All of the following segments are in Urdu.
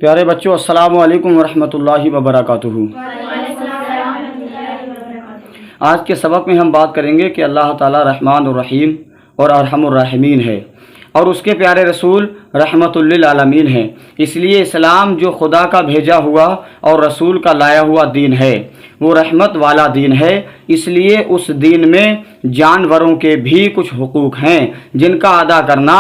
پیارے بچوں، السلام علیکم ورحمۃ اللہ وبرکاتہ۔ آج کے سبق میں ہم بات کریں گے کہ اللہ تعالیٰ رحمان الرحیم اور ارحم الراحمین ہے اور اس کے پیارے رسول رحمت للعالمین ہیں۔ اس لیے اسلام جو خدا کا بھیجا ہوا اور رسول کا لایا ہوا دین ہے وہ رحمت والا دین ہے۔ اس لیے اس دین میں جانوروں کے بھی کچھ حقوق ہیں جن کا ادا کرنا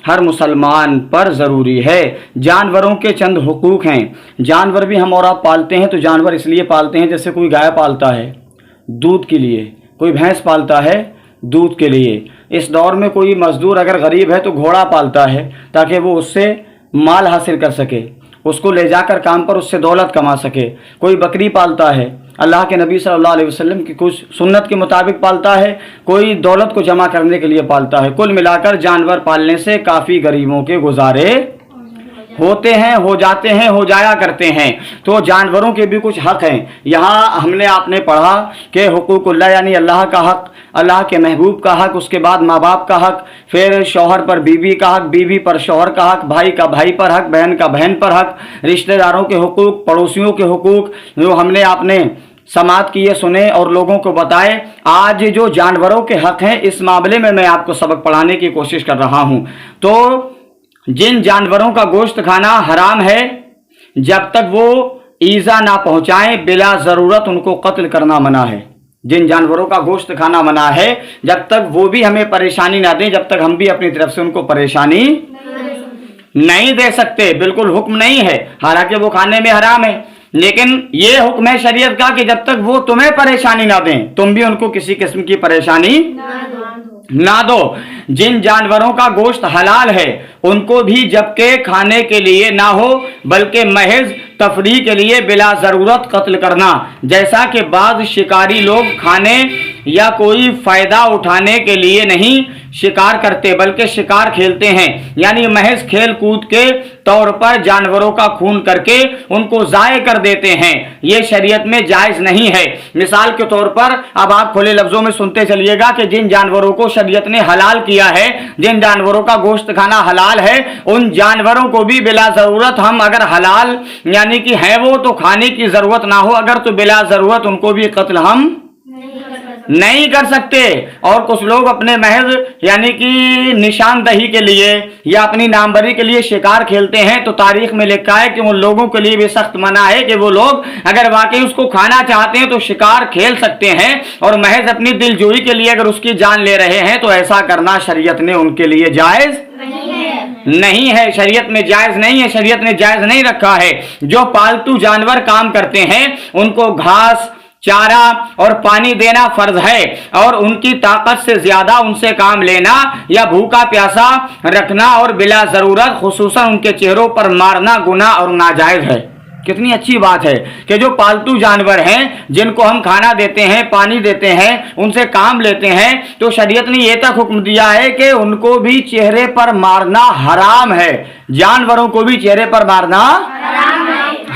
ہر مسلمان پر ضروری ہے۔ جانوروں کے چند حقوق ہیں۔ جانور بھی ہم اور آپ پالتے ہیں تو جانور اس لیے پالتے ہیں، جیسے کوئی گائے پالتا ہے دودھ کے لیے، کوئی بھینس پالتا ہے دودھ کے لیے۔ اس دور میں کوئی مزدور اگر غریب ہے تو گھوڑا پالتا ہے تاکہ وہ اس سے مال حاصل کر سکے، اس کو لے جا کر کام پر اس سے دولت کما سکے۔ کوئی بکری پالتا ہے، اللہ کے نبی صلی اللہ علیہ وسلم کی کچھ سنت کے مطابق پالتا ہے، کوئی دولت کو جمع کرنے کے لیے پالتا ہے۔ کل ملا کر جانور پالنے سے کافی غریبوں کے گزارے ہوتے ہیں، ہو جاتے ہیں، ہو جایا کرتے ہیں۔ تو جانوروں کے بھی کچھ حق ہیں۔ یہاں ہم نے آپ نے پڑھا کہ حقوق اللہ یعنی اللہ کا حق، اللہ کے محبوب کا حق، اس کے بعد ماں باپ کا حق، پھر شوہر پر بیوی کا حق، بیوی پر شوہر کا حق، بھائی کا بھائی پر حق، بہن کا بہن پر حق، رشتہ داروں کے حقوق، پڑوسیوں کے حقوق، جو ہم نے آپ نے سماعت کیے، سنے اور لوگوں کو بتائے۔ آج جو جانوروں کے حق ہیں اس معاملے میں میں آپ کو سبق پڑھانے کی کوشش کر رہا ہوں۔ تو جن جانوروں کا گوشت کھانا حرام ہے، جب تک وہ ایذا نہ پہنچائیں بلا ضرورت ان کو قتل کرنا منع ہے۔ جن جانوروں کا گوشت کھانا منع ہے جب تک وہ بھی ہمیں پریشانی نہ دیں، جب تک ہم بھی اپنی طرف سے ان کو پریشانی نہیں دے سکتے، بالکل حکم نہیں ہے، حالانکہ وہ کھانے میں حرام ہے، لیکن یہ حکم ہے شریعت کا کہ جب تک وہ تمہیں پریشانی نہ دیں تم بھی ان کو کسی قسم کی پریشانی نہ دو۔ جن جانوروں کا گوشت حلال ہے ان کو بھی جبکہ کھانے کے لیے نہ ہو بلکہ محض تفریح کے لیے بلا ضرورت قتل کرنا، جیسا کہ بعض شکاری لوگ کھانے یا کوئی فائدہ اٹھانے کے لیے نہیں شکار کرتے بلکہ شکار کھیلتے ہیں، یعنی محض کھیل کود کے طور پر جانوروں کا خون کر کے ان کو ضائع کر دیتے ہیں۔ یہ شریعت میں جائز نہیں ہے۔ مثال کے طور پر اب آپ کھلے لفظوں میں سنتے چلیے گا کہ جن جانوروں کو شریعت نے حلال کیا ہے، جن جانوروں کا گوشت کھانا حلال ہے، ان جانوروں کو بھی بلا ضرورت ہم اگر حلال یعنی کہ ہے وہ تو کھانے کی ضرورت نہ ہو اگر تو بلا ضرورت ان کو بھی قتل ہم نہیں کر سکتے۔ اور کچھ لوگ اپنے محض یعنی کہ نشاندہی کے لیے یا اپنی ناموری کے لیے شکار کھیلتے ہیں، تو تاریخ میں لکھا ہے کہ ان لوگوں کے لیے بھی سخت منع ہے کہ وہ لوگ اگر واقعی اس کو کھانا چاہتے ہیں تو شکار کھیل سکتے ہیں، اور محض اپنی دل جوئی کے لیے اگر اس کی جان لے رہے ہیں تو ایسا کرنا شریعت نے ان کے لیے جائز نہیں ہے، شریعت میں جائز نہیں ہے، شریعت نے جائز نہیں رکھا ہے۔ جو پالتو جانور کام کرتے ہیں ان کو گھاس، چارہ اور پانی دینا فرض ہے، اور ان کی طاقت سے زیادہ ان سے کام لینا یا بھوکا پیاسا رکھنا اور بلا ضرورت خصوصاً ان کے چہروں پر مارنا گناہ اور ناجائز ہے۔ کتنی اچھی بات ہے کہ جو پالتو جانور ہیں جن کو ہم کھانا دیتے ہیں، پانی دیتے ہیں، ان سے کام لیتے ہیں، تو شریعت نے یہ تک حکم دیا ہے کہ ان کو بھی چہرے پر مارنا حرام ہے۔ جانوروں کو بھی چہرے پر مارنا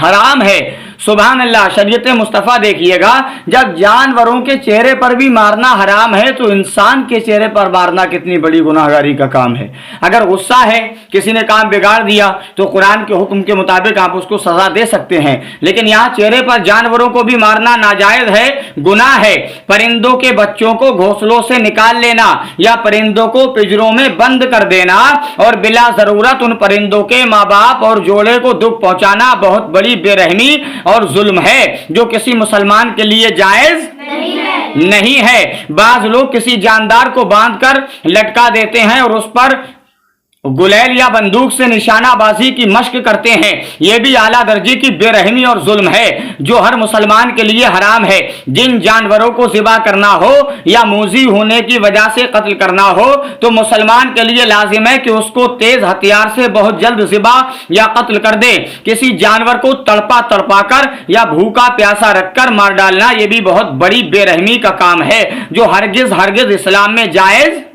حرام ہے۔ سبحان اللہ، شریعت مصطفیٰ دیکھیے گا، جب جانوروں کے چہرے پر بھی مارنا حرام ہے تو انسان کے چہرے پر مارنا کتنی بڑی گناہگاری کا کام ہے۔ اگر غصہ ہے، کسی نے کام بگاڑ دیا تو قرآن کے حکم کے مطابق آپ اس کو سزا دے سکتے ہیں، لیکن یہاں چہرے پر جانوروں کو بھی مارنا ناجائز ہے، گناہ ہے۔ پرندوں کے بچوں کو گھونسلوں سے نکال لینا یا پرندوں کو پنجروں میں بند کر دینا اور بلا ضرورت ان پرندوں کے ماں باپ اور جوڑے کو دکھ پہنچانا بہت بڑی بے رحمی اور ظلم ہے جو کسی مسلمان کے لیے جائز نہیں ہے۔ بعض لوگ کسی جاندار کو باندھ کر لٹکا دیتے ہیں اور اس پر گلیل یا بندوق سے نشانہ بازی کی مشق کرتے ہیں، یہ بھی اعلیٰ درجے کی بے رحمی اور ظلم ہے جو ہر مسلمان کے لیے حرام ہے۔ جن جانوروں کو ذبح کرنا ہو یا موذی ہونے کی وجہ سے قتل کرنا ہو تو مسلمان کے لیے لازم ہے کہ اس کو تیز ہتھیار سے بہت جلد ذبح یا قتل کر دے۔ کسی جانور کو تڑپا تڑپا کر یا بھوکا پیاسا رکھ کر مار ڈالنا یہ بھی بہت بڑی بے رحمی کا کام ہے جو ہرگز اسلام میں جائز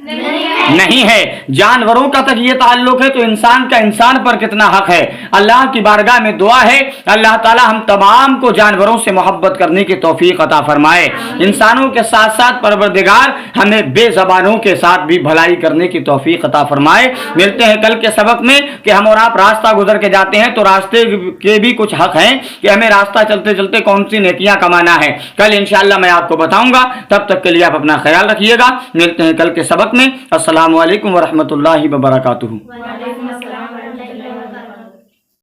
نہیں ہے۔ جانوروں کا تک یہ تعلق ہے تو انسان کا انسان پر کتنا حق ہے۔ اللہ کی بارگاہ میں دعا ہے اللہ تعالی ہم تمام کو جانوروں سے محبت کرنے کی توفیق عطا فرمائے۔ انسانوں کے ساتھ ساتھ پروردگار ہمیں بے زبانوں کے ساتھ بھی بھلائی کرنے کی توفیق عطا فرمائے۔ ملتے ہیں کل کے سبق میں کہ ہم اور آپ راستہ گزر کے جاتے ہیں تو راستے کے بھی کچھ حق ہیں کہ ہمیں راستہ چلتے چلتے کون سی نیکیاں کمانا ہے۔ کل انشاءاللہ میں آپ کو بتاؤں گا، تب تک کے لیے آپ اپنا خیال رکھیے گا۔ ملتے ہیں کل کے سبق میں۔ السلام علیکم ورحمۃ اللہ وبرکاتہ۔